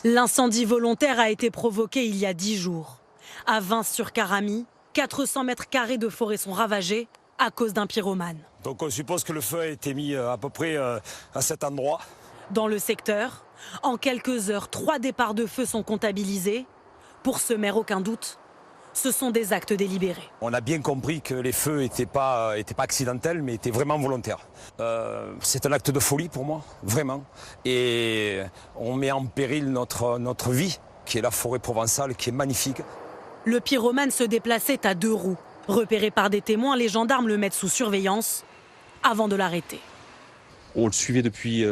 L'incendie volontaire a été provoqué il y a 10 jours. À Vins-sur-Caramie, 400 mètres carrés de forêt sont ravagés à cause d'un pyromane. Donc on suppose que le feu a été mis à peu près à cet endroit. Dans le secteur, en quelques heures, 3 départs de feu sont comptabilisés. Pour ce maire, aucun doute, ce sont des actes délibérés. On a bien compris que les feux n'étaient pas accidentels, mais étaient vraiment volontaires. C'est un acte de folie pour moi, vraiment. Et on met en péril notre vie, qui est la forêt provençale, qui est magnifique. Le pyromane se déplaçait à 2 roues. Repéré par des témoins, les gendarmes le mettent sous surveillance avant de l'arrêter. On le suivait depuis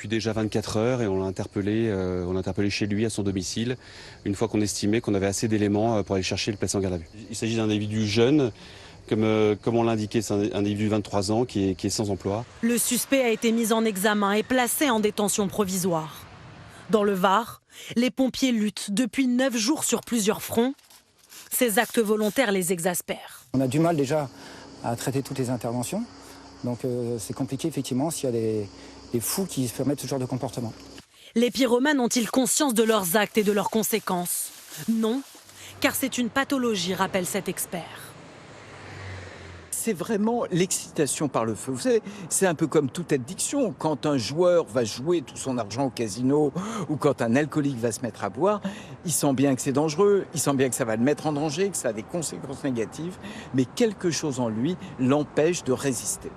déjà 24 heures et on l'a interpellé chez lui, à son domicile, une fois qu'on estimait qu'on avait assez d'éléments pour aller chercher et le placer en garde à vue. Il s'agit d'un individu jeune, comme on l'indiquait, c'est un individu de 23 ans qui est sans emploi. Le suspect a été mis en examen et placé en détention provisoire. Dans le Var, les pompiers luttent depuis 9 jours sur plusieurs fronts. Ces actes volontaires les exaspèrent. On a du mal déjà à traiter toutes les interventions. Donc c'est compliqué effectivement s'il y a des fous qui se permettent ce genre de comportement. Les pyromanes ont-ils conscience de leurs actes et de leurs conséquences? Non, car c'est une pathologie, rappelle cet expert. C'est vraiment l'excitation par le feu. Vous savez, c'est un peu comme toute addiction. Quand un joueur va jouer tout son argent au casino ou quand un alcoolique va se mettre à boire, il sent bien que c'est dangereux, il sent bien que ça va le mettre en danger, que ça a des conséquences négatives, mais quelque chose en lui l'empêche de résister.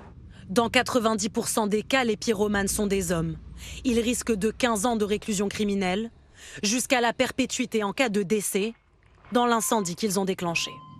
Dans 90% des cas, les pyromanes sont des hommes. Ils risquent de 15 ans de réclusion criminelle jusqu'à la perpétuité en cas de décès dans l'incendie qu'ils ont déclenché.